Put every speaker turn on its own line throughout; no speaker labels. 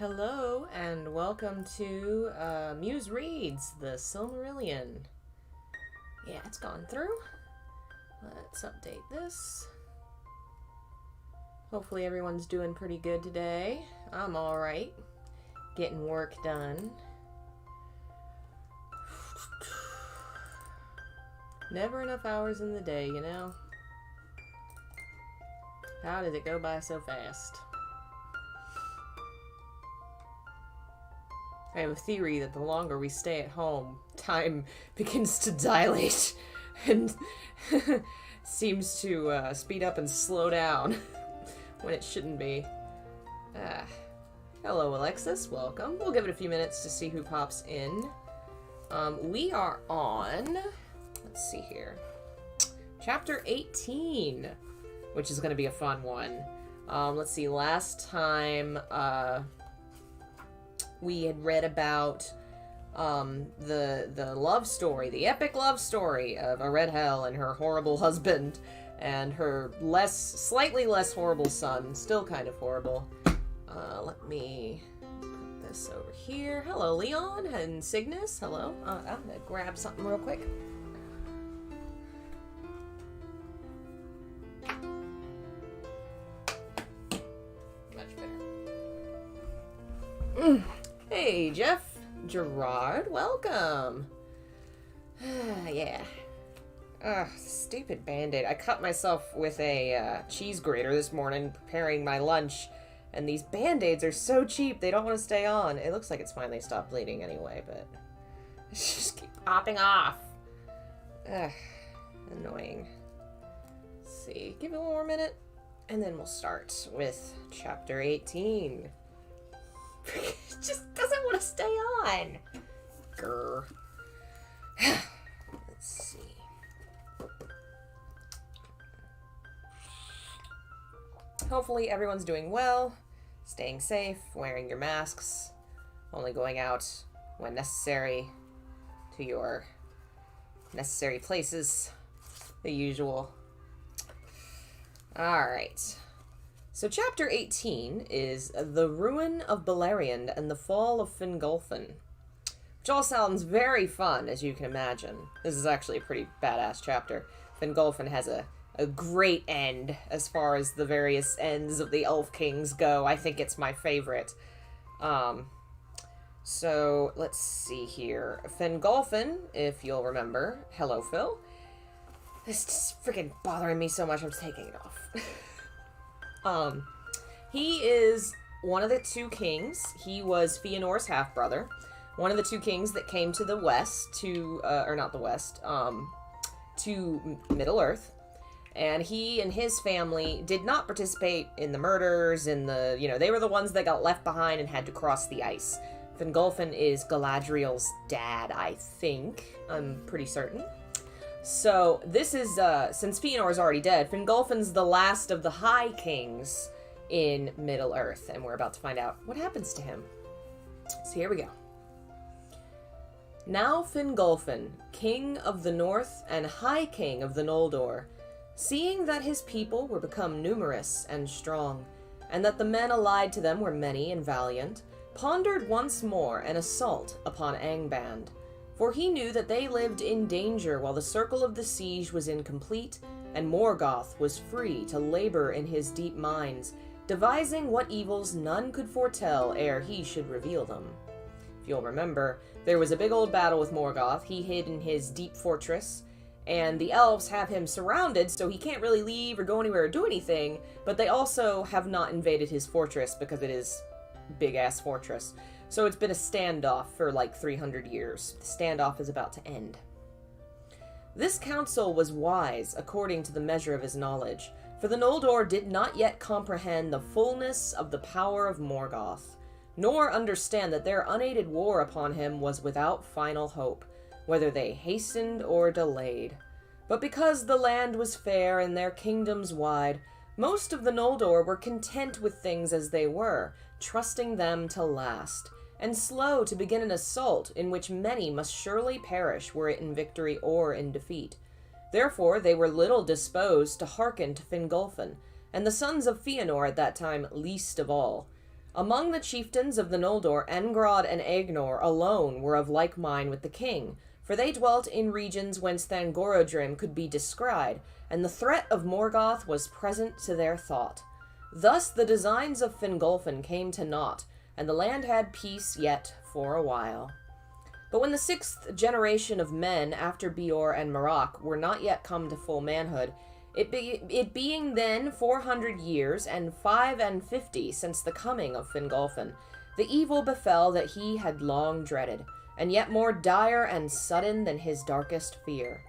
Hello, and welcome to Muse Reads, the Silmarillion. Yeah, it's gone through. Let's update this. Hopefully everyone's doing pretty good today. I'm alright. Getting work done. Never enough hours in the day, you know? How did it go by so fast? I have a theory that the longer we stay at home, time begins to dilate and seems to speed up and slow down when it shouldn't be. Hello, Alexis. Welcome. We'll give it a few minutes to see who pops in. We are on, let's see here, Chapter 18, which is going to be a fun one. Let's see, last time, we had read about the love story, the epic love story of Aredhel and her horrible husband and her slightly less horrible son, still kind of horrible. Let me put this over here. Hello, Leon and Cygnus. Hello. I'm gonna grab something real quick. Much better. Hey, Jeff. Gerard, welcome. Yeah. Stupid Band-Aid. I cut myself with a cheese grater this morning preparing my lunch, and these Band-Aids are so cheap, they don't want to stay on. It looks like it's finally stopped bleeding anyway, but it just keep popping off. Annoying. Let's see. Give it one more minute, and then we'll start with Chapter 18. It just doesn't want to stay on. Grr. Let's see. Hopefully everyone's doing well, staying safe, wearing your masks, only going out when necessary to your necessary places, the usual. Alright. So Chapter 18 is The Ruin of Beleriand and the Fall of Fingolfin, which all sounds very fun, as you can imagine. This is actually a pretty badass chapter. Fingolfin has a great end as far as the various ends of the Elf Kings go. I think it's my favorite. So, let's see here. Fingolfin, if you'll remember. Hello, Phil. This is freaking bothering me so much, I'm just taking it off. He is one of the two kings. He was Fëanor's half-brother. One of the two kings that came to the west or not the west, to Middle-earth. And he and his family did not participate in the murders, they were the ones that got left behind and had to cross the ice. Fingolfin is Galadriel's dad, I think. I'm pretty certain. So, this is, since Fëanor's already dead, Fingolfin's the last of the High Kings in Middle-earth, and we're about to find out what happens to him. So here we go. Now Fingolfin, king of the north and High King of the Noldor, seeing that his people were become numerous and strong, and that the men allied to them were many and valiant, pondered once more an assault upon Angband. For he knew that they lived in danger while the circle of the siege was incomplete, and Morgoth was free to labor in his deep mines, devising what evils none could foretell ere he should reveal them. If you'll remember, there was a big old battle with Morgoth. He hid in his deep fortress, and the elves have him surrounded, so he can't really leave or go anywhere or do anything, but they also have not invaded his fortress because it is a big-ass fortress. So it's been a standoff for like 300 years. The standoff is about to end. This counsel was wise according to the measure of his knowledge, for the Noldor did not yet comprehend the fullness of the power of Morgoth, nor understand that their unaided war upon him was without final hope, whether they hastened or delayed. But because the land was fair and their kingdoms wide, most of the Noldor were content with things as they were, trusting them to last, and slow to begin an assault in which many must surely perish were it in victory or in defeat. Therefore they were little disposed to hearken to Fingolfin, and the sons of Fëanor at that time least of all. Among the chieftains of the Noldor, Engrod and Aegnor alone were of like mind with the king, for they dwelt in regions whence Thangorodrim could be descried, and the threat of Morgoth was present to their thought. Thus the designs of Fingolfin came to naught, and the land had peace yet for a while. But when the 6th generation of men after Beor and Marach were not yet come to full manhood, it being then 400 years and 55 since the coming of Fingolfin, the evil befell that he had long dreaded, and yet more dire and sudden than his darkest fear.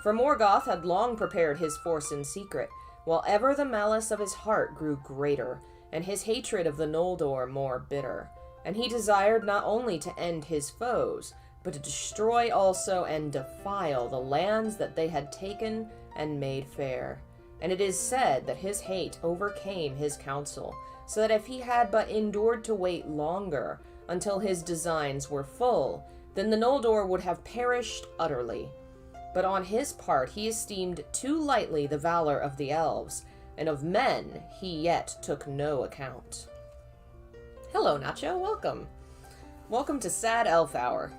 For Morgoth had long prepared his force in secret, while ever the malice of his heart grew greater, and his hatred of the Noldor more bitter. And he desired not only to end his foes, but to destroy also and defile the lands that they had taken and made fair. And it is said that his hate overcame his counsel, so that if he had but endured to wait longer until his designs were full, then the Noldor would have perished utterly. But on his part he esteemed too lightly the valor of the elves, and of men he yet took no account. Hello, Nacho, welcome. Welcome to Sad Elf Hour.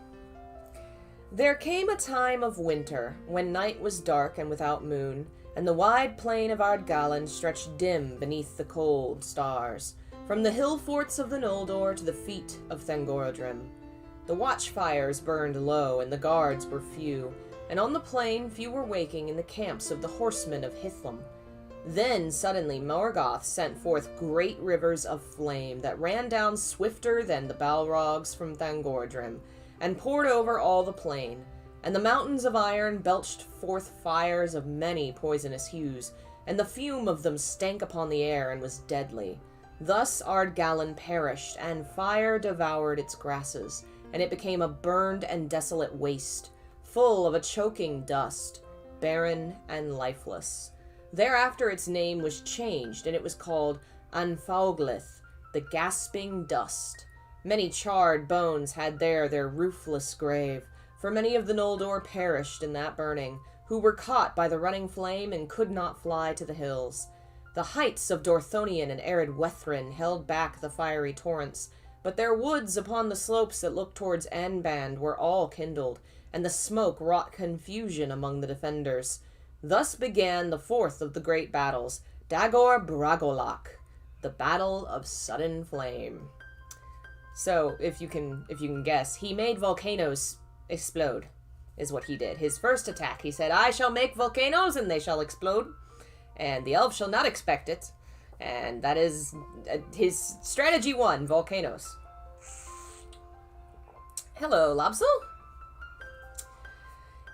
There came a time of winter, when night was dark and without moon, and the wide plain of Ardgalan stretched dim beneath the cold stars, from the hill forts of the Noldor to the feet of Thangorodrim. The watchfires burned low, and the guards were few, and on the plain few were waking in the camps of the horsemen of Hithlum. Then suddenly Morgoth sent forth great rivers of flame that ran down swifter than the Balrogs from Thangorodrim, and poured over all the plain, and the mountains of iron belched forth fires of many poisonous hues, and the fume of them stank upon the air and was deadly. Thus Ardgalan perished, and fire devoured its grasses, and it became a burned and desolate waste, full of a choking dust, barren and lifeless. Thereafter its name was changed, and it was called Anfauglith, the gasping dust. Many charred bones had there their roofless grave, for many of the Noldor perished in that burning, who were caught by the running flame and could not fly to the hills. The heights of Dorthonion and arid Wethrin held back the fiery torrents, but their woods upon the slopes that looked towards Angband were all kindled, and the smoke wrought confusion among the defenders. Thus began the 4th of the great battles, Dagor Bragolach, the Battle of Sudden Flame. So, if you can guess, he made volcanoes explode, is what he did. His first attack, he said, I shall make volcanoes and they shall explode, and the elves shall not expect it. And that is his strategy 1, volcanoes. Hello, Lobsel.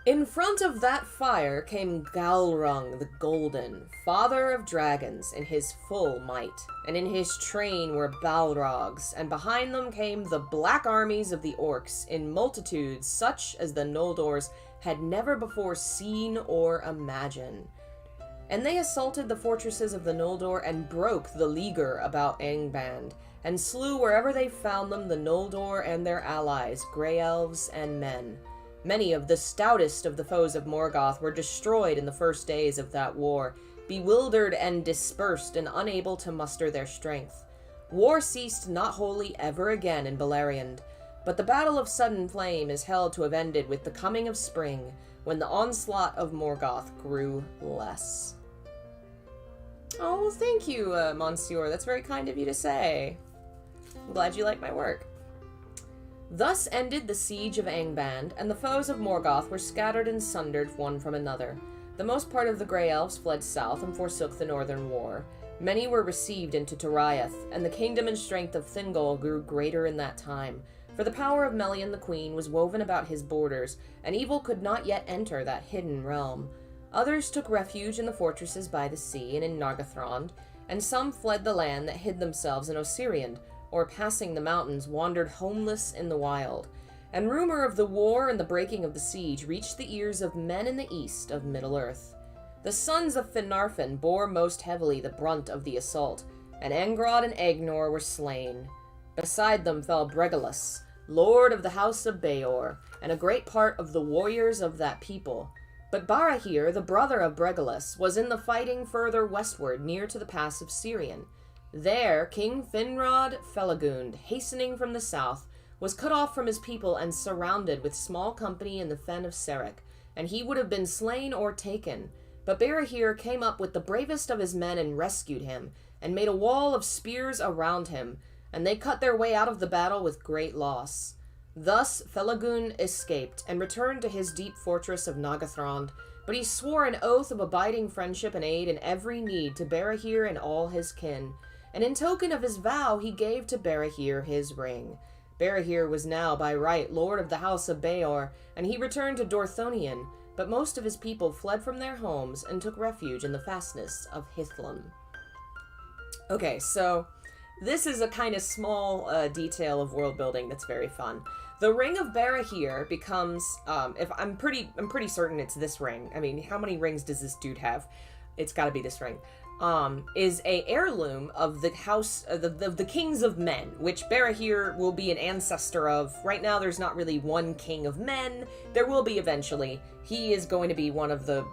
In front of that fire came Galrung the Golden, father of dragons, in his full might, and in his train were Balrogs, and behind them came the black armies of the orcs, in multitudes such as the Noldors had never before seen or imagined. And they assaulted the fortresses of the Noldor and broke the leaguer about Angband, and slew wherever they found them the Noldor and their allies, grey elves and men. Many of the stoutest of the foes of Morgoth were destroyed in the first days of that war, bewildered and dispersed and unable to muster their strength. War ceased not wholly ever again in Beleriand, but the Battle of Sudden Flame is held to have ended with the coming of spring, when the onslaught of Morgoth grew less. Oh, thank you, Monsieur. That's very kind of you to say. I'm glad you like my work. Thus ended the siege of Angband, and the foes of Morgoth were scattered and sundered one from another. The most part of the Grey Elves fled south and forsook the northern war. Many were received into Toriath, and the kingdom and strength of Thingol grew greater in that time. For the power of Melian the queen was woven about his borders, and evil could not yet enter that hidden realm. Others took refuge in the fortresses by the sea and in Nargothrond, and some fled the land that hid themselves in Osiriand, or passing the mountains wandered homeless in the wild. And rumor of the war and the breaking of the siege reached the ears of men in the east of Middle-earth. The sons of Finarfin bore most heavily the brunt of the assault, and Angrod and Aegnor were slain. Beside them fell Bregalus, lord of the house of Beor, and a great part of the warriors of that people. But Barahir, the brother of Bregalus, was in the fighting further westward near to the pass of Sirion. There, King Finrod Felagund, hastening from the south, was cut off from his people and surrounded with small company in the fen of Serek, and he would have been slain or taken. But Barahir came up with the bravest of his men and rescued him, and made a wall of spears around him, and they cut their way out of the battle with great loss. Thus Felagund escaped, and returned to his deep fortress of Nagathrond, but he swore an oath of abiding friendship and aid in every need to Barahir and all his kin, and in token of his vow he gave to Barahir his ring. Barahir was now by right lord of the house of Beor, and he returned to Dorthonion, but most of his people fled from their homes and took refuge in the fastness of Hithlum. Okay, so this is a kind of small detail of world building that's very fun. The Ring of Barahir becomes, if I'm pretty certain it's this ring. I mean, how many rings does this dude have? It's got to be this ring. Is a heirloom of the house of the kings of men, which Barahir will be an ancestor of. Right now, there's not really one king of men. There will be eventually. He is going to be one of the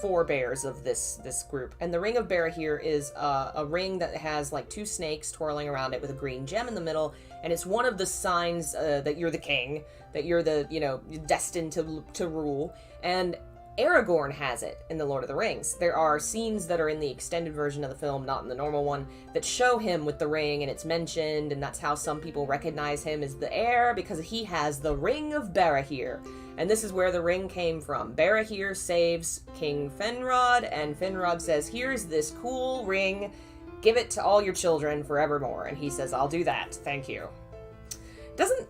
forebears of this group. And the Ring of Barahir is a ring that has like two snakes twirling around it with a green gem in the middle, and it's one of the signs that you're the king, that you're the, destined to rule. And Aragorn has it in The Lord of the Rings. There are scenes that are in the extended version of the film, not in the normal one, that show him with the ring, and it's mentioned, and that's how some people recognize him as the heir, because he has the Ring of Barahir. And this is where the ring came from. Barahir saves King Finrod, and Finrod says, here's this cool ring, give it to all your children forevermore. And he says, I'll do that, thank you.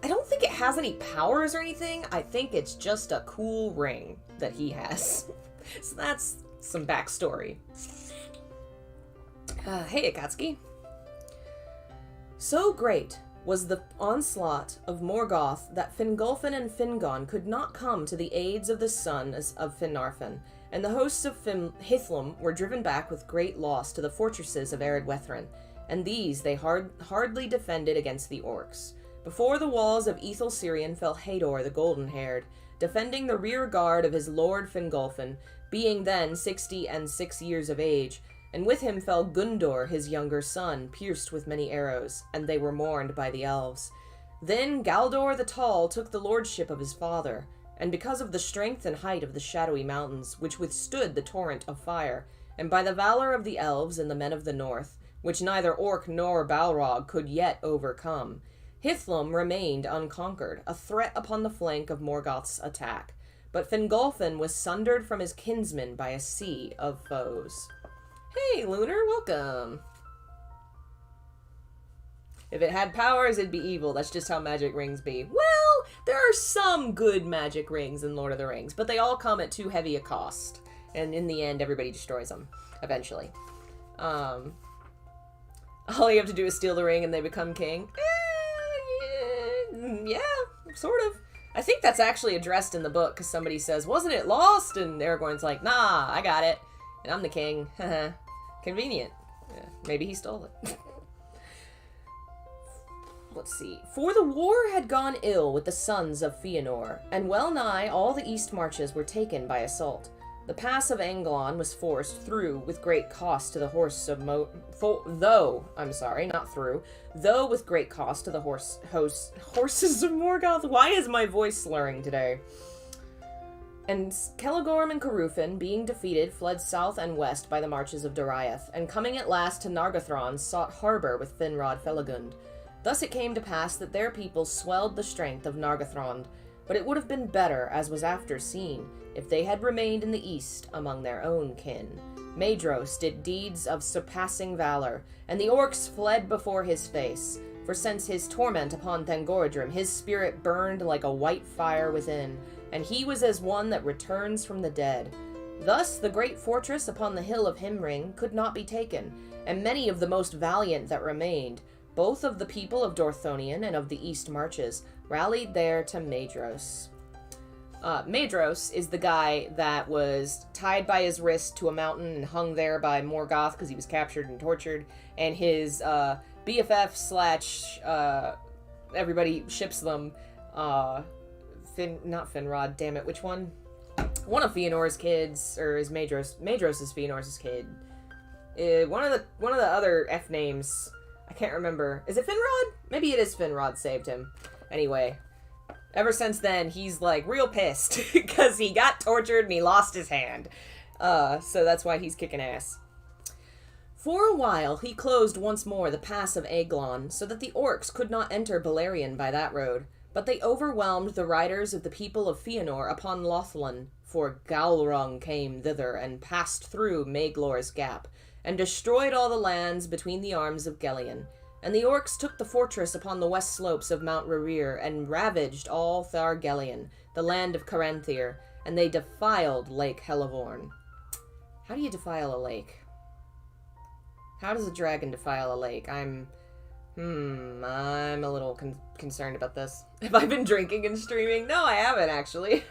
I don't think it has any powers or anything. I think it's just a cool ring that he has. So that's some backstory. Hey, Akatsuki. So great was the onslaught of Morgoth that Fingolfin and Fingon could not come to the aids of the son of Finarfin, and the hosts of Hithlum were driven back with great loss to the fortresses of Eredwethrin, and these they hardly defended against the orcs. Before the walls of Ethel-Sirion fell Hador the golden-haired, defending the rear guard of his lord Fingolfin, being then 66 years of age, and with him fell Gundor his younger son, pierced with many arrows, and they were mourned by the elves. Then Galdor the Tall took the lordship of his father, and because of the strength and height of the shadowy mountains, which withstood the torrent of fire, and by the valor of the elves and the men of the north, which neither orc nor Balrog could yet overcome, Hithlum remained unconquered, a threat upon the flank of Morgoth's attack, but Fingolfin was sundered from his kinsmen by a sea of foes. Hey, Lunar, welcome! If it had powers, it'd be evil. That's just how magic rings be. Well, there are some good magic rings in Lord of the Rings, but they all come at too heavy a cost. And in the end, everybody destroys them, eventually. All you have to do is steal the ring and they become king. Yeah, sort of. I think that's actually addressed in the book, because somebody says, wasn't it lost? And Aragorn's like, nah, I got it. And I'm the king. Convenient. Yeah, maybe he stole it. Let's see. For the war had gone ill with the sons of Fëanor, and well nigh all the east marches were taken by assault. The pass of Anglon was forced through with great cost to the horse of though with great cost to the horses of Morgoth. Why is my voice slurring today? And Celegorm and Carufin, being defeated, fled south and west by the marches of Doriath, and coming at last to Nargothrond, sought harbor with Finrod Felagund. Thus it came to pass that their people swelled the strength of Nargothrond, but it would have been better, as was after seen, if they had remained in the east among their own kin. Maedhros did deeds of surpassing valor, and the orcs fled before his face, for since his torment upon Thangorodrim, his spirit burned like a white fire within, and he was as one that returns from the dead. Thus the great fortress upon the hill of Himring could not be taken, and many of the most valiant that remained, both of the people of Dorthonion and of the east marches, rallied there to Maedhros. Maedhros is the guy that was tied by his wrist to a mountain and hung there by Morgoth because he was captured and tortured, and his BFF slash everybody ships them, not Finrod, damn it, which one? One of Fëanor's kids, or is Maedhros is Fëanor's kid. One of the other F names, I can't remember. Is it Finrod? Maybe it is Finrod saved him. Anyway, ever since then, he's, like, real pissed because he got tortured and he lost his hand. So that's why he's kicking ass. For a while, he closed once more the pass of Aeglon, so that the orcs could not enter Beleriand by that road. But they overwhelmed the riders of the people of Fëanor upon Lothlin, for Gaulrung came thither and passed through Maglor's Gap, and destroyed all the lands between the arms of Gelion. And the orcs took the fortress upon the west slopes of Mount Rerir, and ravaged all Thargelion, the land of Caranthir, and they defiled Lake Helivorn. How do you defile a lake? How does a dragon defile a lake? I'm a little concerned about this. Have I been drinking and streaming? No, I haven't, actually.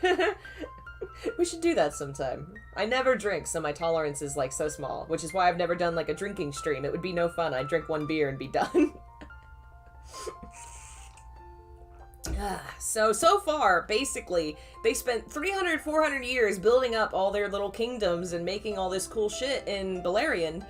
We should do that sometime. I never drink, so my tolerance is, like, so small, which is why I've never done, like, a drinking stream. It would be no fun. I'd drink one beer and be done. So far, basically, they spent 300, 400 years building up all their little kingdoms and making all this cool shit in Beleriand.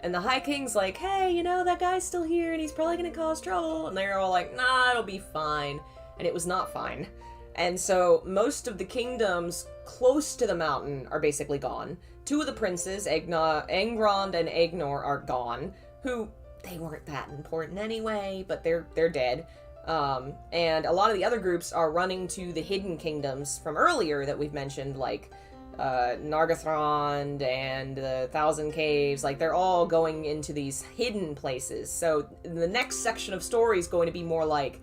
And the High King's like, hey, you know, that guy's still here and he's probably gonna cause trouble. And they're all like, nah, it'll be fine. And it was not fine. And so most of the kingdoms close to the mountain are basically gone. Two of the princes, Angrond and Aegnor, are gone. Who, they weren't that important anyway, but they're dead. And a lot of the other groups are running to the hidden kingdoms from earlier that we've mentioned, like Nargothrond and the Thousand Caves. Like, they're all going into these hidden places. So the next section of story is going to be more like,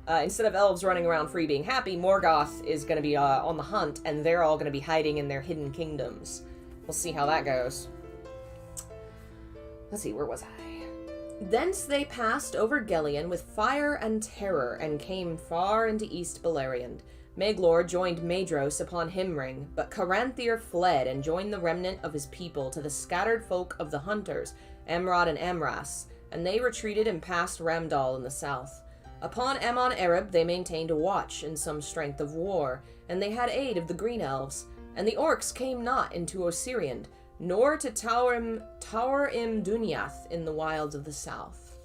instead of elves running around free being happy, Morgoth is going to be on the hunt, and they're all going to be hiding in their hidden kingdoms. We'll see how that goes. Let's see, where was I? Thence they passed over Gelion with fire and terror, and came far into East Beleriand. Maglor joined Maedhros upon Himring, but Caranthir fled and joined the remnant of his people to the scattered folk of the hunters, Emrod and Amras, and they retreated and passed Ramdal in the south. Upon Amon Ereb they maintained a watch in some strength of war, and they had aid of the Green Elves, and the orcs came not into Osiriand, nor to Tower im Dunyath in the wilds of the south.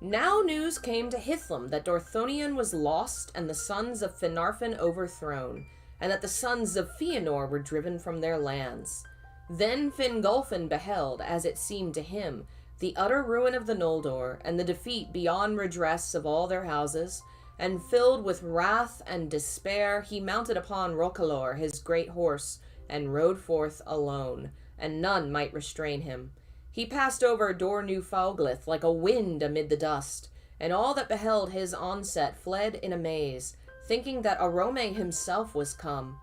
Now news came to Hithlum that Dorthonion was lost and the sons of Finarfin overthrown, and that the sons of Fëanor were driven from their lands. Then Fingolfin beheld, as it seemed to him, the utter ruin of the Noldor, and the defeat beyond redress of all their houses, and filled with wrath and despair, he mounted upon Rokalor, his great horse, and rode forth alone, and none might restrain him. He passed over Dor New Fauglith like a wind amid the dust, and all that beheld his onset fled in amaze, thinking that Arome himself was come.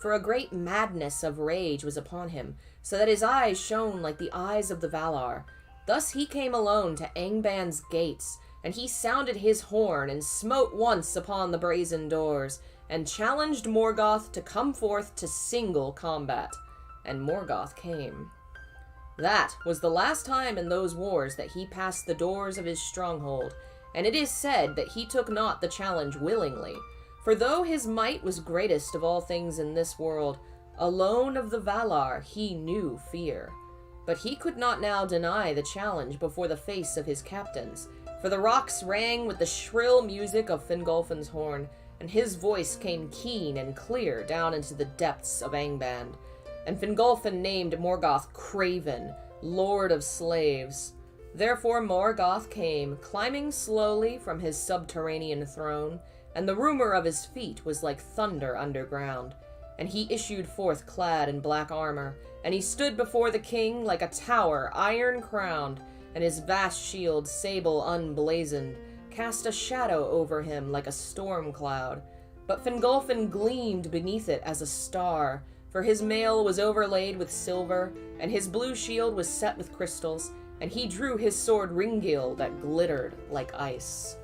For a great madness of rage was upon him, so that his eyes shone like the eyes of the Valar. Thus he came alone to Angband's gates, and he sounded his horn, and smote once upon the brazen doors, and challenged Morgoth to come forth to single combat. And Morgoth came. That was the last time in those wars that he passed the doors of his stronghold, and it is said that he took not the challenge willingly. For though his might was greatest of all things in this world, alone of the Valar he knew fear. But he could not now deny the challenge before the face of his captains, for the rocks rang with the shrill music of Fingolfin's horn, and his voice came keen and clear down into the depths of Angband. And Fingolfin named Morgoth Craven, Lord of Slaves. Therefore Morgoth came, climbing slowly from his subterranean throne, and the rumor of his feet was like thunder underground. And he issued forth clad in black armor, and he stood before the king like a tower iron-crowned, and his vast shield, sable unblazoned, cast a shadow over him like a storm cloud. But Fingolfin gleamed beneath it as a star, for his mail was overlaid with silver, and his blue shield was set with crystals, and he drew his sword Ringil that glittered like ice.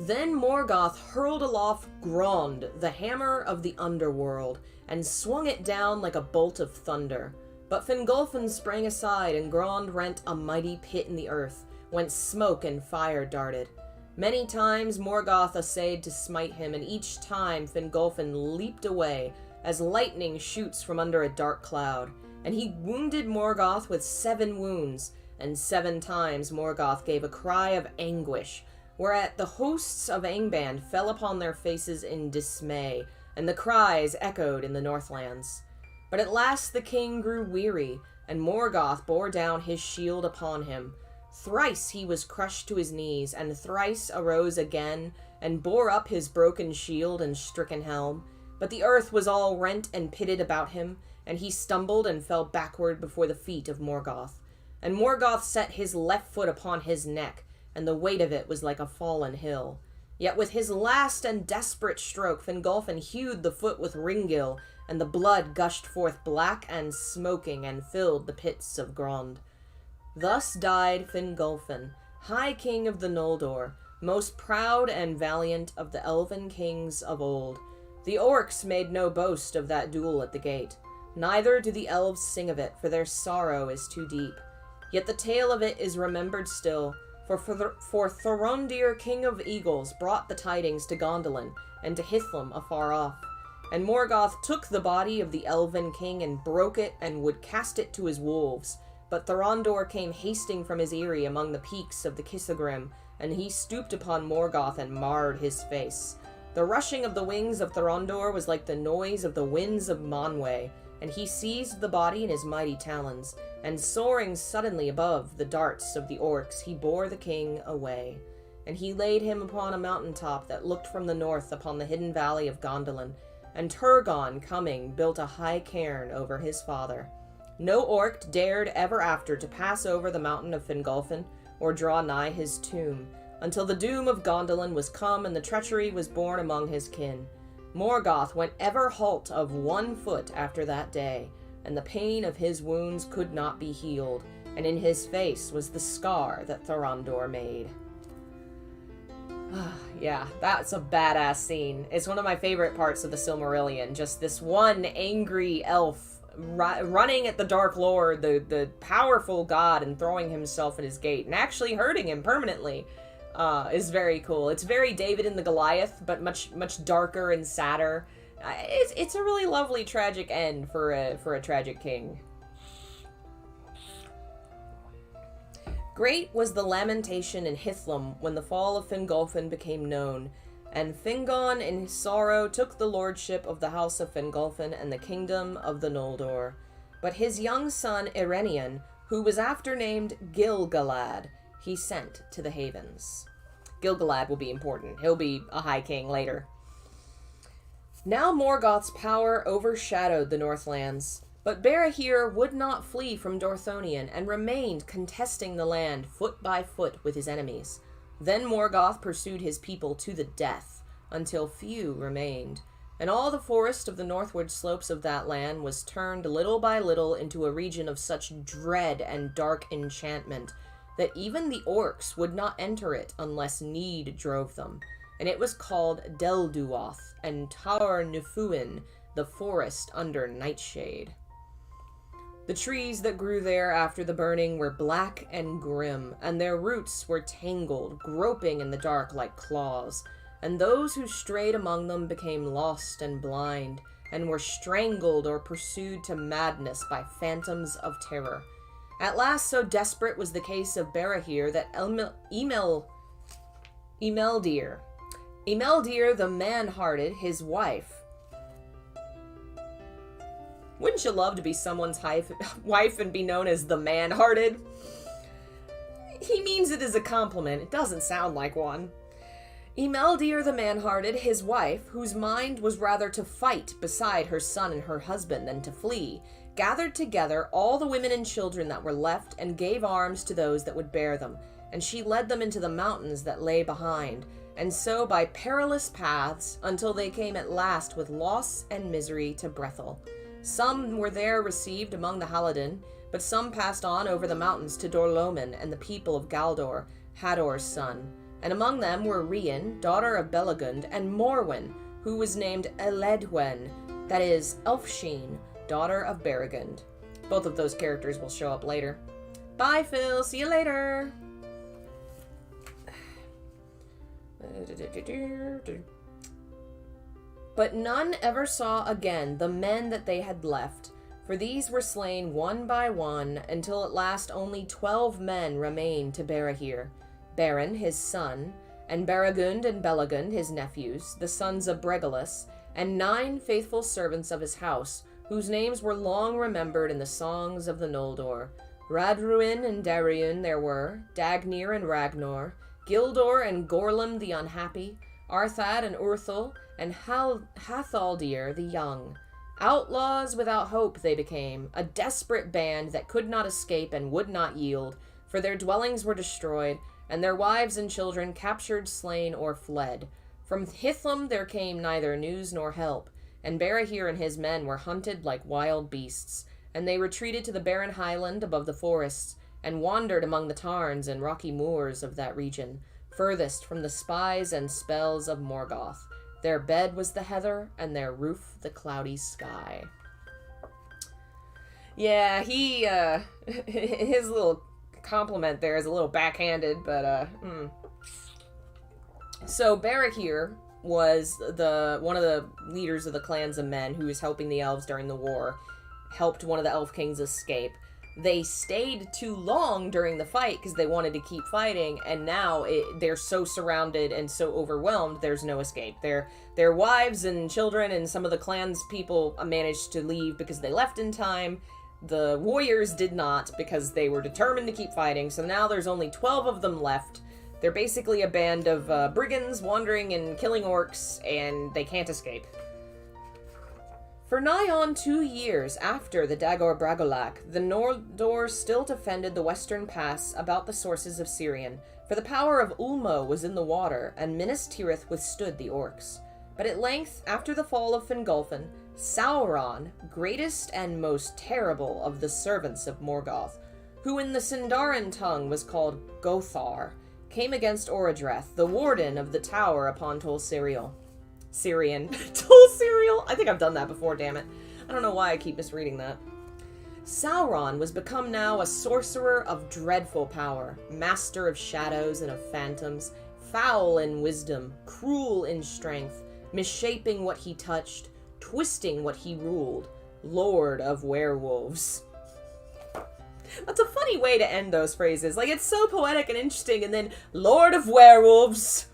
Then Morgoth hurled aloft Grond, the hammer of the underworld, and swung it down like a bolt of thunder. But Fingolfin sprang aside, and Grond rent a mighty pit in the earth, whence smoke and fire darted. Many times Morgoth essayed to smite him, and each time Fingolfin leaped away, as lightning shoots from under a dark cloud. And he wounded Morgoth with 7 wounds, and 7 times Morgoth gave a cry of anguish, whereat the hosts of Angband fell upon their faces in dismay, and the cries echoed in the Northlands. But at last the king grew weary, and Morgoth bore down his shield upon him. Thrice he was crushed to his knees, and thrice arose again, and bore up his broken shield and stricken helm. But the earth was all rent and pitted about him, and he stumbled and fell backward before the feet of Morgoth. And Morgoth set his left foot upon his neck, and the weight of it was like a fallen hill. Yet with his last and desperate stroke Fingolfin hewed the foot with Ringil, and the blood gushed forth black and smoking, and filled the pits of Grond. Thus died Fingolfin, High King of the Noldor, most proud and valiant of the elven kings of old. The orcs made no boast of that duel at the gate. Neither do the elves sing of it, for their sorrow is too deep. Yet the tale of it is remembered still, for Thorondir, King of Eagles, brought the tidings to Gondolin, and to Hithlum afar off. And Morgoth took the body of the elven king, and broke it, and would cast it to his wolves. But Thorondor came hasting from his eyrie among the peaks of the Kissagrim, and he stooped upon Morgoth, and marred his face. The rushing of the wings of Thorondor was like the noise of the winds of Manwë, and he seized the body in his mighty talons, and soaring suddenly above the darts of the orcs, he bore the king away. And he laid him upon a mountain top that looked from the north upon the hidden valley of Gondolin, and Turgon, coming, built a high cairn over his father. No orc dared ever after to pass over the mountain of Fingolfin, or draw nigh his tomb, until the doom of Gondolin was come, and the treachery was born among his kin. Morgoth went ever halt of 1 foot after that day, and the pain of his wounds could not be healed, and in his face was the scar that Thorondor made. Yeah, that's a badass scene. It's one of my favorite parts of the Silmarillion, just this one angry elf running at the Dark Lord, the powerful god, and throwing himself at his gate, and actually hurting him permanently. Is very cool. It's very David and the Goliath, but much darker and sadder. It's a really lovely tragic end for a tragic king. Great was the lamentation in Hithlum when the fall of Fingolfin became known, and Fingon in his sorrow took the lordship of the house of Fingolfin and the kingdom of the Noldor. But his young son Irenion, who was after named Gil-galad, he sent to the Havens. Gil-galad will be important. He'll be a high king later. Now Morgoth's power overshadowed the Northlands, but Barahir would not flee from Dorthonion, and remained contesting the land foot by foot with his enemies. Then Morgoth pursued his people to the death, until few remained, and all the forest of the northward slopes of that land was turned little by little into a region of such dread and dark enchantment that even the orcs would not enter it unless need drove them, and it was called Delduoth and Taur Nufuin, the forest under Nightshade. The trees that grew there after the burning were black and grim, and their roots were tangled, groping in the dark like claws, and those who strayed among them became lost and blind, and were strangled or pursued to madness by phantoms of terror. At last, so desperate was the case of Barahir that Imeldir the Man-Hearted, his wife. Wouldn't you love to be someone's wife and be known as the Man-Hearted? He means it as a compliment. It doesn't sound like one. Imeldir the Man-Hearted, his wife, whose mind was rather to fight beside her son and her husband than to flee, gathered together all the women and children that were left, and gave arms to those that would bear them, and she led them into the mountains that lay behind, and so by perilous paths, until they came at last with loss and misery to Brethil. Some were there received among the Haladin, but some passed on over the mountains to Dorloman and the people of Galdor, Hador's son, and among them were Rian, daughter of Belagund, and Morwen, who was named Eledwen, that is, Elfsheen, daughter of Baragund. Both of those characters will show up later. Bye, Phil. See you later. But none ever saw again the men that they had left, for these were slain one by one, until at last only 12 men remained to Barahir, Beren his son, and Baragund and Belagund his nephews, the sons of Bregalus, and 9 faithful servants of his house, whose names were long remembered in the songs of the Noldor. Radruin and Dariun there were, Dagnir and Ragnar, Gildor and Gorlam the unhappy, Arthad and Urthel, and Hathaldir the young. Outlaws without hope they became, a desperate band that could not escape and would not yield, for their dwellings were destroyed, and their wives and children captured, slain, or fled. From Hithlum there came neither news nor help, and Barahir and his men were hunted like wild beasts, and they retreated to the barren highland above the forests, and wandered among the tarns and rocky moors of that region, furthest from the spies and spells of Morgoth. Their bed was the heather, and their roof the cloudy sky. Yeah, his little compliment there is a little backhanded, but, So Barahir was one of the leaders of the clans of men who was helping the elves during the war, helped one of the elf kings escape. They stayed too long during the fight because they wanted to keep fighting, and now they're so surrounded and so overwhelmed, there's no escape. Their wives and children and some of the clan's people managed to leave because they left in time. The warriors did not because they were determined to keep fighting, so now there's only 12 of them left. They're basically a band of brigands wandering and killing orcs, and they can't escape. For nigh on 2 years after the Dagor Bragolak, the Noldor still defended the western pass about the sources of Sirion, for the power of Ulmo was in the water, and Minas Tirith withstood the orcs. But at length, after the fall of Fingolfin, Sauron, greatest and most terrible of the servants of Morgoth, who in the Sindarin tongue was called Gothar, came against Orodreth, the warden of the tower upon Tol Sirion. Tol Sirion? I think I've done that before, damn it. I don't know why I keep misreading that. Sauron was become now a sorcerer of dreadful power, master of shadows and of phantoms, foul in wisdom, cruel in strength, misshaping what he touched, twisting what he ruled, lord of werewolves. That's a funny way to end those phrases. Like, it's so poetic and interesting, and then, lord of werewolves.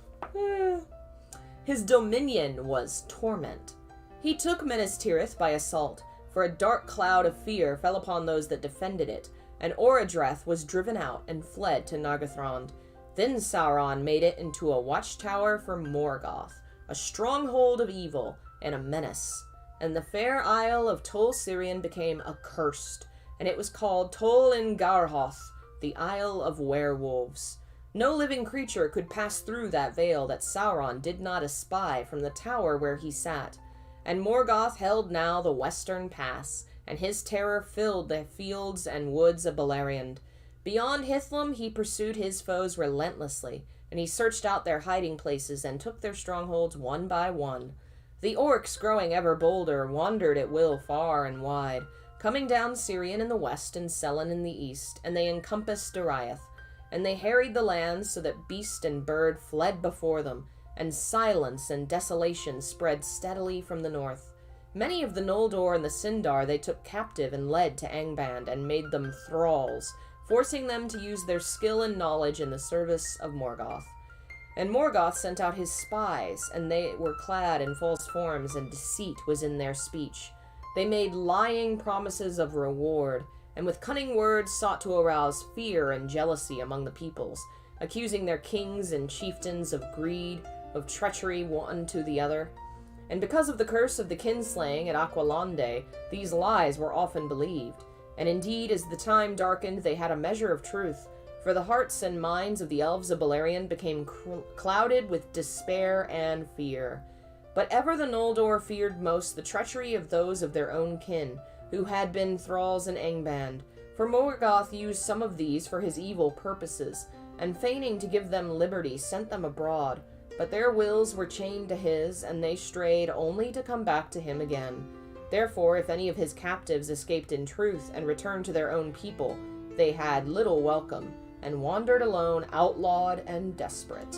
His dominion was torment. He took Minas Tirith by assault, for a dark cloud of fear fell upon those that defended it, and Orodreth was driven out and fled to Nargothrond. Then Sauron made it into a watchtower for Morgoth, a stronghold of evil and a menace. And the fair isle of Tol Sirion became accursed, and it was called Tol Ingarhoth, the Isle of Werewolves. No living creature could pass through that veil that Sauron did not espy from the tower where he sat. And Morgoth held now the western pass, and his terror filled the fields and woods of Beleriand. Beyond Hithlum he pursued his foes relentlessly, and he searched out their hiding places and took their strongholds one by one. The orcs, growing ever bolder, wandered at will far and wide, coming down Sirion in the west and Selen in the east, and they encompassed Dariath. And they harried the lands so that beast and bird fled before them, and silence and desolation spread steadily from the north. Many of the Noldor and the Sindar they took captive and led to Angband, and made them thralls, forcing them to use their skill and knowledge in the service of Morgoth. And Morgoth sent out his spies, and they were clad in false forms, and deceit was in their speech. They made lying promises of reward, and with cunning words sought to arouse fear and jealousy among the peoples, accusing their kings and chieftains of greed, of treachery one to the other. And because of the curse of the kinslaying at Aqualande, these lies were often believed. And indeed, as the time darkened, they had a measure of truth, for the hearts and minds of the elves of Beleriand became clouded with despair and fear. But ever the Noldor feared most the treachery of those of their own kin, who had been thralls in Angband, for Morgoth used some of these for his evil purposes, and feigning to give them liberty sent them abroad, but their wills were chained to his, and they strayed only to come back to him again. Therefore, if any of his captives escaped in truth and returned to their own people, they had little welcome, and wandered alone, outlawed and desperate.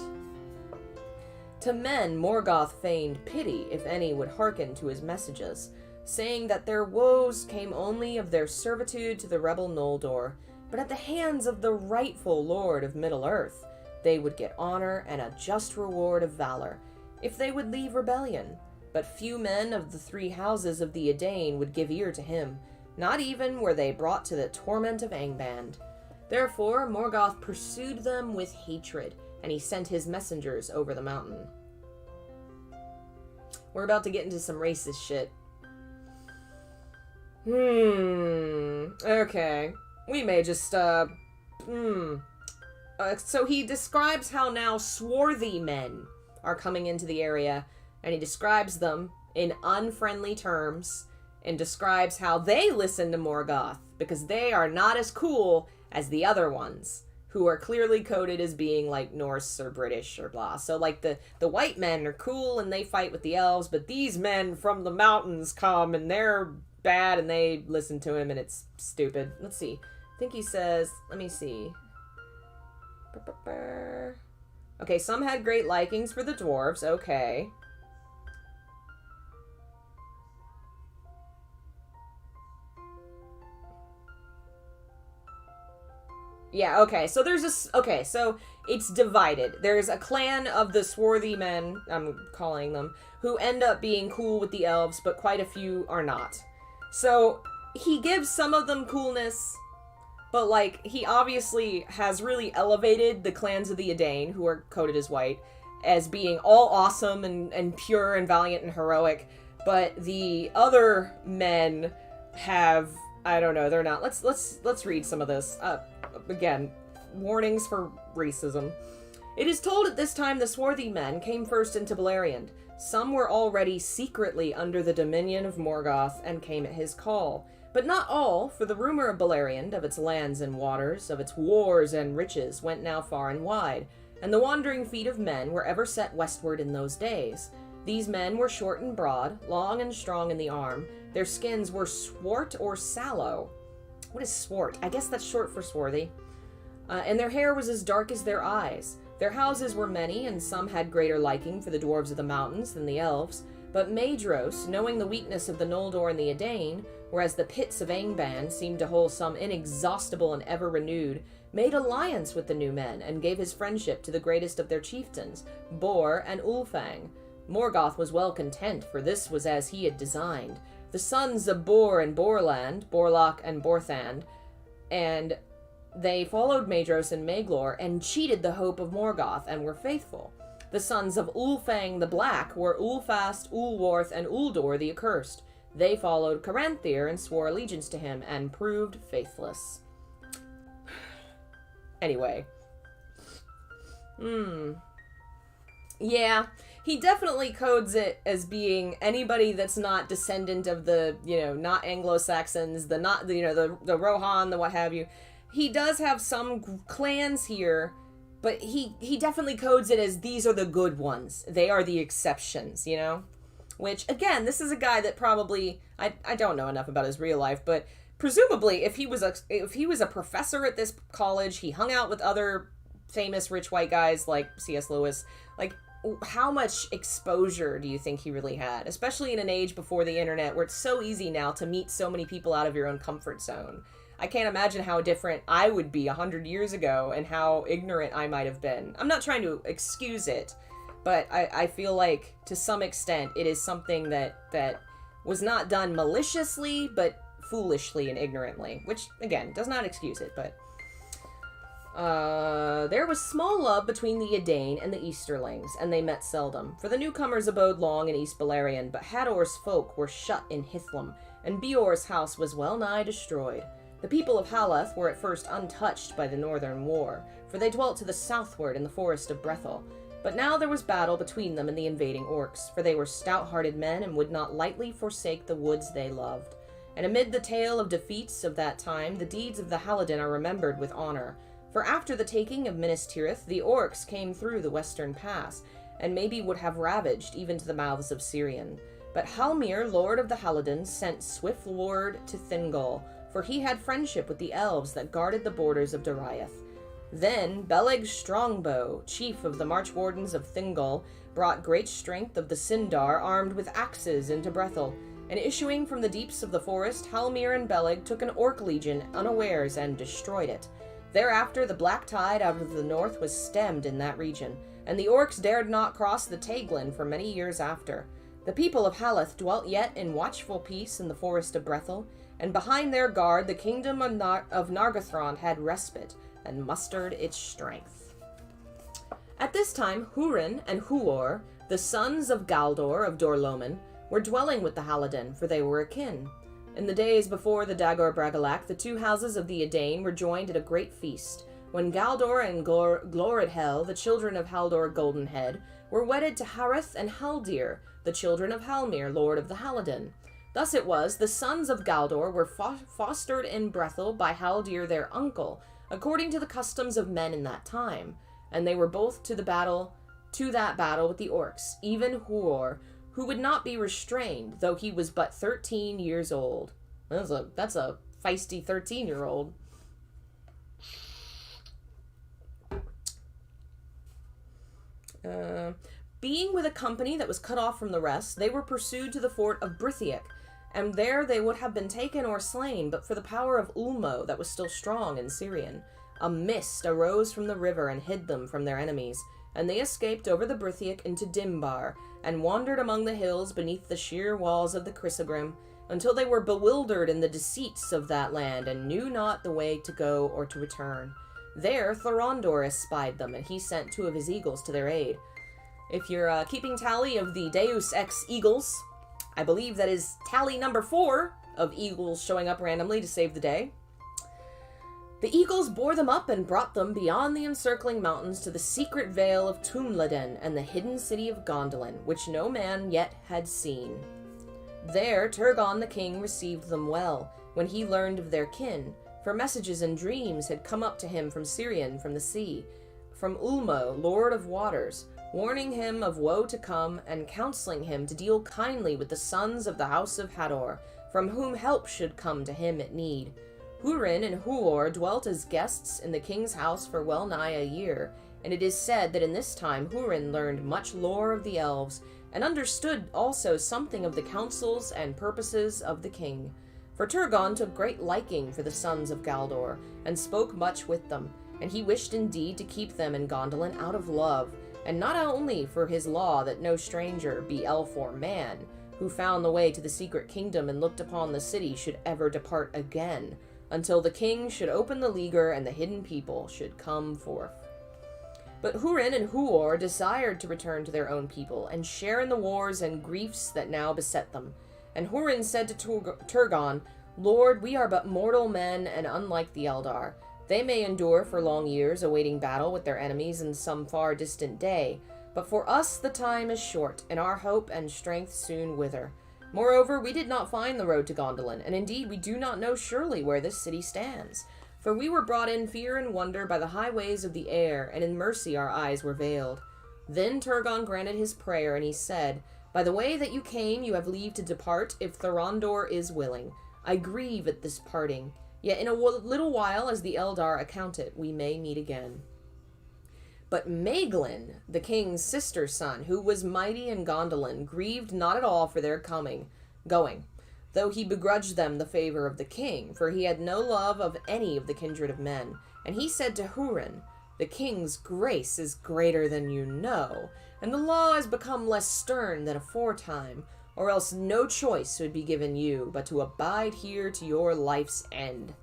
To men, Morgoth feigned pity if any would hearken to his messages, saying that their woes came only of their servitude to the rebel Noldor, but at the hands of the rightful Lord of Middle-earth, they would get honor and a just reward of valor, if they would leave rebellion. But few men of the three houses of the Edain would give ear to him, not even were they brought to the torment of Angband. Therefore Morgoth pursued them with hatred, and he sent his messengers over the mountain. We're about to get into some racist shit. Okay. We may just, So he describes how now swarthy men are coming into the area, and he describes them in unfriendly terms, and describes how they listen to Morgoth, because they are not as cool as the other ones, who are clearly coded as being, like, Norse or British or blah. So, like, the white men are cool and they fight with the elves, but these men from the mountains come and they're bad and they listen to him and it's stupid. Let's see. I think he says, let me see. Okay, some had great likings for the dwarves. Okay. Yeah, okay, so there's a... Okay, so it's divided. There's a clan of the swarthy men, I'm calling them, who end up being cool with the elves, but quite a few are not. So he gives some of them coolness, but, like, he obviously has really elevated the clans of the Edain, who are coded as white, as being all awesome and pure and valiant and heroic, but the other men have... I don't know, they're not. Let's read some of this. Again, warnings for racism. It is told at this time the swarthy men came first into Beleriand. Some were already secretly under the dominion of Morgoth and came at his call. But not all, for the rumor of Beleriand, of its lands and waters, of its wars and riches, went now far and wide, and the wandering feet of men were ever set westward in those days. These men were short and broad, long and strong in the arm. Their skins were swart or sallow. What is swart? I guess that's short for swarthy. And their hair was as dark as their eyes. Their houses were many, and some had greater liking for the dwarves of the mountains than the elves. But Maedhros, knowing the weakness of the Noldor and the Edain, whereas the pits of Angband seemed to hold some inexhaustible and ever-renewed, made alliance with the new men, and gave his friendship to the greatest of their chieftains, Bor and Ulfang. Morgoth was well content, for this was as he had designed. The sons of Bor and Borland, Borlok and Borthand, and they followed Maedhros and Maglor, and cheated the hope of Morgoth, and were faithful. The sons of Ulfang the Black were Ulfast, Ulwarth, and Uldor the Accursed. They followed Caranthir and swore allegiance to him, and proved faithless. Anyway. Yeah, he definitely codes it as being anybody that's not descendant of the, not Anglo-Saxons, the Rohan, the what have you. He does have some clans here, but he definitely codes it as these are the good ones. They are the exceptions, Which, again, this is a guy that probably, I don't know enough about his real life, but presumably if he was a professor at this college, he hung out with other famous rich white guys like C.S. Lewis, like, how much exposure do you think he really had? Especially in an age before the internet where it's so easy now to meet so many people out of your own comfort zone. I can't imagine how different I would be 100 years ago and how ignorant I might have been. I'm not trying to excuse it, but I feel like to some extent it is something that was not done maliciously, but foolishly and ignorantly, which, again, does not excuse it, but... There was small love between the Edain and the Easterlings, and they met seldom, for the newcomers abode long in East Beleriand, but Hador's folk were shut in Hithlum, and Beor's house was well nigh destroyed. The people of Haleth were at first untouched by the Northern War, for they dwelt to the southward in the forest of Brethil, but now there was battle between them and the invading orcs, for they were stout-hearted men and would not lightly forsake the woods they loved. And amid the tale of defeats of that time, the deeds of the Halidin are remembered with honor. For after the taking of Minas Tirith, the orcs came through the western pass, and maybe would have ravaged even to the mouths of Sirion. But Halmir, lord of the Halidins, sent swift word to Thingol, for he had friendship with the elves that guarded the borders of Dariath. Then Beleg Strongbow, chief of the Marchwardens of Thingol, brought great strength of the Sindar armed with axes into Brethil, and issuing from the deeps of the forest, Halmir and Beleg took an orc legion unawares and destroyed it. Thereafter the black tide out of the north was stemmed in that region, and the orcs dared not cross the Taglin for many years after. The people of Haleth dwelt yet in watchful peace in the forest of Brethil, and behind their guard the kingdom of Nargothrond had respite, and mustered its strength. At this time Hurin and Huor, the sons of Galdor of Dorloman, were dwelling with the Halidin, for they were akin. In the days before the Dagor Bragalak, the two houses of the Edain were joined at a great feast, when Galdor and Gloridhel, the children of Haldor Goldenhead, were wedded to Harith and Haldir, the children of Halmir, lord of the Halidin. Thus it was, the sons of Galdor were fostered in Brethil by Haldir their uncle, according to the customs of men in that time, and they were both to that battle with the orcs, even Huor, who would not be restrained, though he was but 13 years old. That's a feisty 13-year-old. Being with a company that was cut off from the rest, they were pursued to the fort of Brithiac, and there they would have been taken or slain, but for the power of Ulmo that was still strong in Syrian. A mist arose from the river and hid them from their enemies, and they escaped over the Brithiac into Dimbar, and wandered among the hills beneath the sheer walls of the Chrysogrim, until they were bewildered in the deceits of that land, and knew not the way to go or to return. There Thorondor espied them, and he sent 2 of his eagles to their aid. If you're keeping tally of the Deus Ex Eagles, I believe that is tally number 4 of eagles showing up randomly to save the day. The eagles bore them up and brought them beyond the encircling mountains to the secret vale of Tumladen and the hidden city of Gondolin, which no man yet had seen. There Turgon the king received them well, when he learned of their kin, for messages and dreams had come up to him from Sirion from the sea, from Ulmo, lord of waters, warning him of woe to come, and counseling him to deal kindly with the sons of the house of Hador, from whom help should come to him at need. Hurin and Huor dwelt as guests in the king's house for well nigh a year, and it is said that in this time Hurin learned much lore of the elves, and understood also something of the counsels and purposes of the king. For Turgon took great liking for the sons of Galdor, and spoke much with them, and he wished indeed to keep them in Gondolin out of love, and not only for his law that no stranger, be elf or man, who found the way to the secret kingdom and looked upon the city should ever depart again, until the king should open the leaguer and the hidden people should come forth. But Hurin and Huor desired to return to their own people, and share in the wars and griefs that now beset them. And Hurin said to Turgon, Lord, we are but mortal men, and unlike the Eldar. They may endure for long years, awaiting battle with their enemies in some far distant day, but for us the time is short, and our hope and strength soon wither. Moreover, we did not find the road to Gondolin, and indeed we do not know surely where this city stands. For we were brought in fear and wonder by the highways of the air, and in mercy our eyes were veiled. Then Turgon granted his prayer, and he said, By the way that you came you have leave to depart, if Thorondor is willing. I grieve at this parting, yet in a little while, as the Eldar account it, we may meet again. But Maeglin, the king's sister's son, who was mighty in Gondolin, grieved not at all for their going, though he begrudged them the favor of the king, for he had no love of any of the kindred of men. And he said to Hurin, The king's grace is greater than you know, and the law has become less stern than aforetime, or else no choice would be given you but to abide here to your life's end.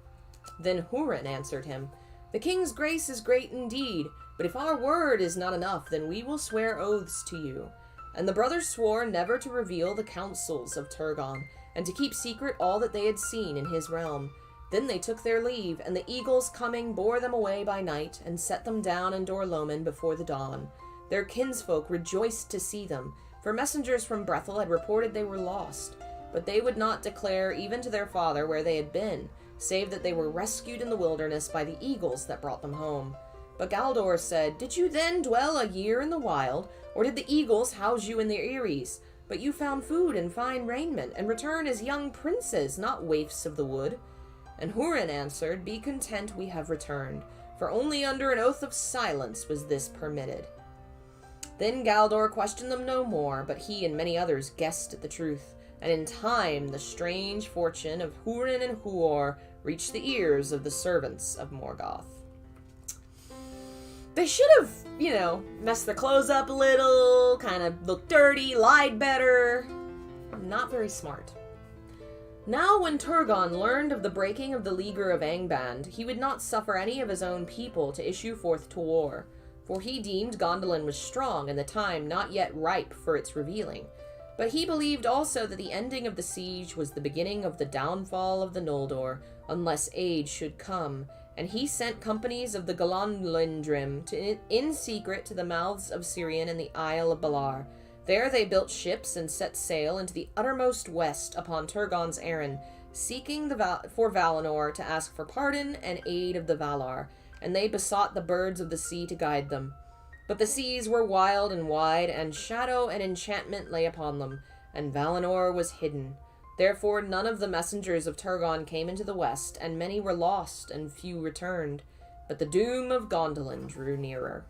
Then Hurin answered him, The king's grace is great indeed, but if our word is not enough, then we will swear oaths to you. And the brothers swore never to reveal the counsels of Turgon, and to keep secret all that they had seen in his realm. Then they took their leave, and the eagles coming bore them away by night, and set them down in Dorloman before the dawn. Their kinsfolk rejoiced to see them, for messengers from Brethil had reported they were lost, but they would not declare even to their father where they had been, save that they were rescued in the wilderness by the eagles that brought them home. But Galdor said, Did you then dwell a year in the wild, or did the eagles house you in their eyries? But you found food and fine raiment, and returned as young princes, not waifs of the wood. And Hurin answered, Be content we have returned, for only under an oath of silence was this permitted. Then Galdor questioned them no more, but he and many others guessed at the truth, and in time the strange fortune of Hurin and Huor reached the ears of the servants of Morgoth. They should have, messed their clothes up a little, kind of looked dirty, lied better. Not very smart. Now when Turgon learned of the breaking of the Leaguer of Angband, he would not suffer any of his own people to issue forth to war, for he deemed Gondolin was strong and the time not yet ripe for its revealing. But he believed also that the ending of the siege was the beginning of the downfall of the Noldor, unless age should come, and he sent companies of the Galandlindrim in secret to the mouths of Sirion and the Isle of Balar. There they built ships and set sail into the uttermost west upon Turgon's errand, seeking for Valinor to ask for pardon and aid of the Valar, and they besought the birds of the sea to guide them. But the seas were wild and wide, and shadow and enchantment lay upon them, and Valinor was hidden. Therefore none of the messengers of Turgon came into the west, and many were lost, and few returned. But the doom of Gondolin drew nearer.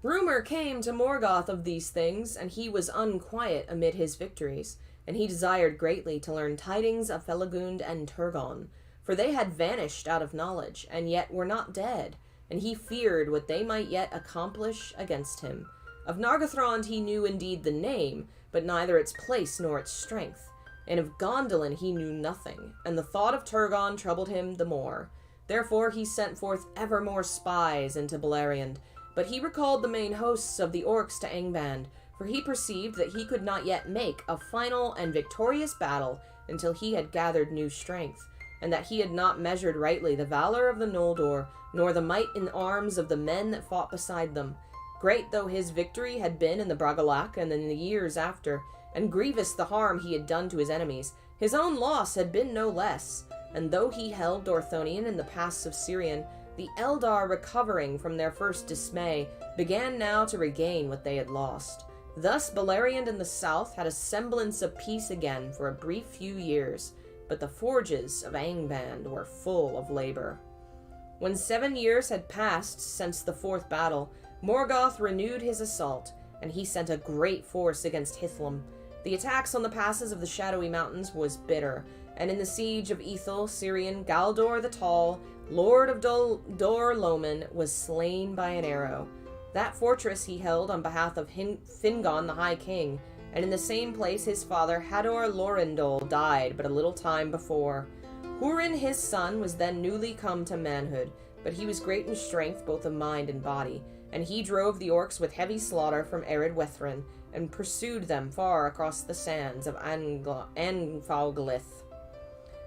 Rumor came to Morgoth of these things, and he was unquiet amid his victories, and he desired greatly to learn tidings of Felagund and Turgon, for they had vanished out of knowledge, and yet were not dead, and he feared what they might yet accomplish against him. Of Nargothrond he knew indeed the name, but neither its place nor its strength, and of Gondolin he knew nothing, and the thought of Turgon troubled him the more. Therefore he sent forth ever more spies into Beleriand, but he recalled the main hosts of the orcs to Angband, for he perceived that he could not yet make a final and victorious battle until he had gathered new strength, and that he had not measured rightly the valor of the Noldor, nor the might in arms of the men that fought beside them. Great though his victory had been in the Bragollach and in the years after, and grievous the harm he had done to his enemies, his own loss had been no less. And though he held Dorthonion in the pass of Sirion, the Eldar, recovering from their first dismay, began now to regain what they had lost. Thus Beleriand in the south had a semblance of peace again for a brief few years, but the forges of Angband were full of labor. When 7 years had passed since the fourth battle, Morgoth renewed his assault, and he sent a great force against Hithlum. The attacks on the passes of the Shadowy Mountains was bitter, and in the siege of Ethel, Sirion, Galdor the Tall, Lord of Dor Loman, was slain by an arrow. That fortress he held on behalf of Fingon the High King, and in the same place his father Hador Lorindol died but a little time before. Hurin his son was then newly come to manhood, but he was great in strength both of mind and body, and he drove the orcs with heavy slaughter from arid Wethrin, and pursued them far across the sands of Anfauglith.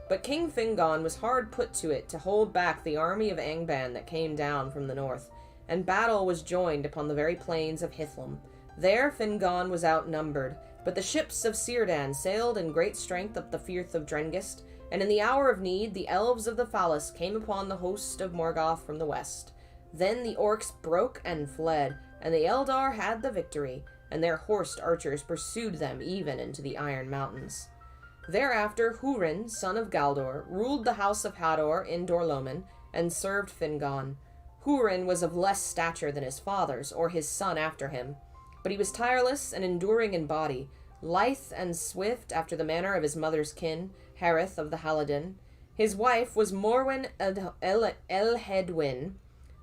But King Fingon was hard put to it to hold back the army of Angband that came down from the north, and battle was joined upon the very plains of Hithlum. There Fingon was outnumbered, but the ships of Círdan sailed in great strength up the Firth of Drengist, and in the hour of need the elves of the Fallis came upon the host of Morgoth from the west. Then the orcs broke and fled, and the Eldar had the victory, and their horsed archers pursued them even into the Iron Mountains. Thereafter Hurin, son of Galdor, ruled the house of Hador in Dorloman, and served Fingon. Hurin was of less stature than his fathers, or his son after him, but he was tireless and enduring in body, lithe and swift after the manner of his mother's kin, Harith of the Haladin. His wife was Morwen Elhedwin,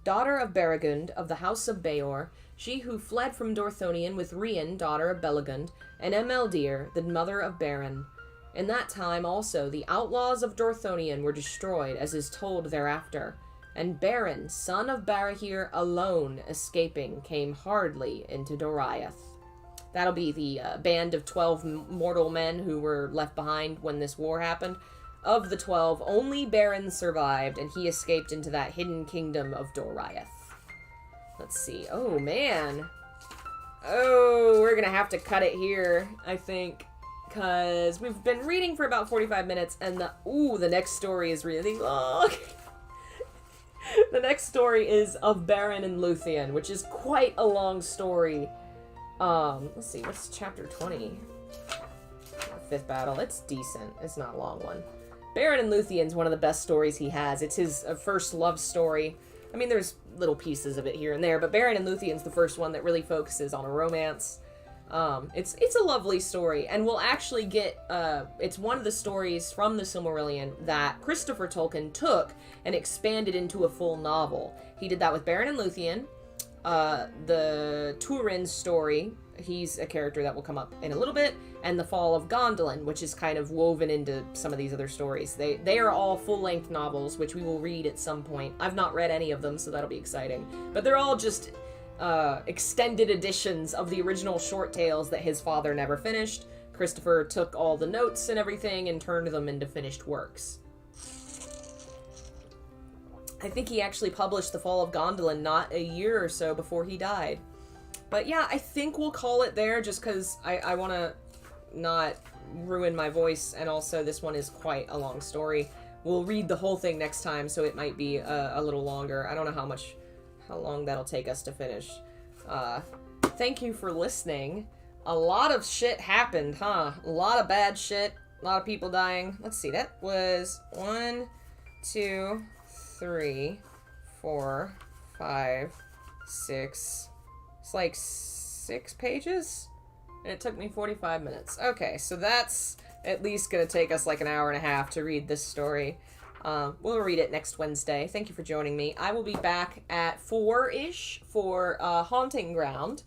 daughter of Beregund of the house of Beor, she who fled from Dorthonion with Rian, daughter of Belegund, and Emeldir, the mother of Beren. In that time also the outlaws of Dorthonion were destroyed, as is told thereafter, and Beren, son of Barahir, alone escaping, came hardly into Doriath. That'll be the band of 12 mortal men who were left behind when this war happened. Of the 12, only Beren survived, and he escaped into that hidden kingdom of Doriath. Let's see. Oh, man. Oh, we're gonna have to cut it here, I think, because we've been reading for about 45 minutes, and the next story is really long. The next story is of Beren and Luthien, which is quite a long story. Let's see, what's chapter 20? Fifth battle. It's decent. It's not a long one. Beren and Luthien's one of the best stories he has. It's his first love story. I mean, there's little pieces of it here and there, but Beren and Lúthien's the first one that really focuses on a romance. It's a lovely story, and we'll actually get, it's one of the stories from the Silmarillion that Christopher Tolkien took and expanded into a full novel. He did that with Beren and Lúthien. The Turin story, he's a character that will come up in a little bit, and the Fall of Gondolin, which is kind of woven into some of these other stories. They are all full-length novels, which we will read at some point. I've not read any of them, so that'll be exciting. But they're all just extended editions of the original short tales that his father never finished. Christopher took all the notes and everything and turned them into finished works. I think he actually published The Fall of Gondolin not a year or so before he died. But yeah, I think we'll call it there just because I want to not ruin my voice, and also this one is quite a long story. We'll read the whole thing next time, so it might be a little longer. I don't know how long that'll take us to finish. Thank you for listening. A lot of shit happened, huh? A lot of bad shit. A lot of people dying. Let's see, that was 1, 2, 3, 4, 5, 6. It's like 6 pages? And it took me 45 minutes. Okay, so that's at least gonna take us like an hour and a half to read this story. We'll read it next Wednesday. Thank you for joining me. I will be back at 4-ish for Haunting Ground.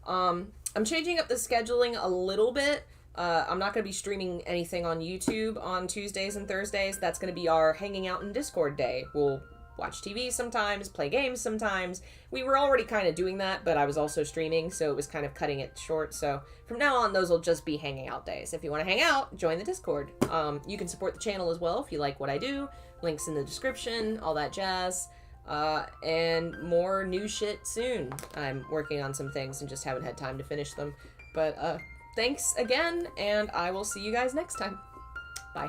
I'm changing up the scheduling a little bit. I'm not going to be streaming anything on YouTube on Tuesdays and Thursdays. That's going to be our hanging out in Discord day. We'll watch TV sometimes, play games sometimes. We were already kind of doing that, but I was also streaming, so it was kind of cutting it short. So from now on, those will just be hanging out days. If you want to hang out, join the Discord. You can support the channel as well if you like what I do. Links in the description, all that jazz. And more new shit soon. I'm working on some things and just haven't had time to finish them. But thanks again, and I will see you guys next time. Bye.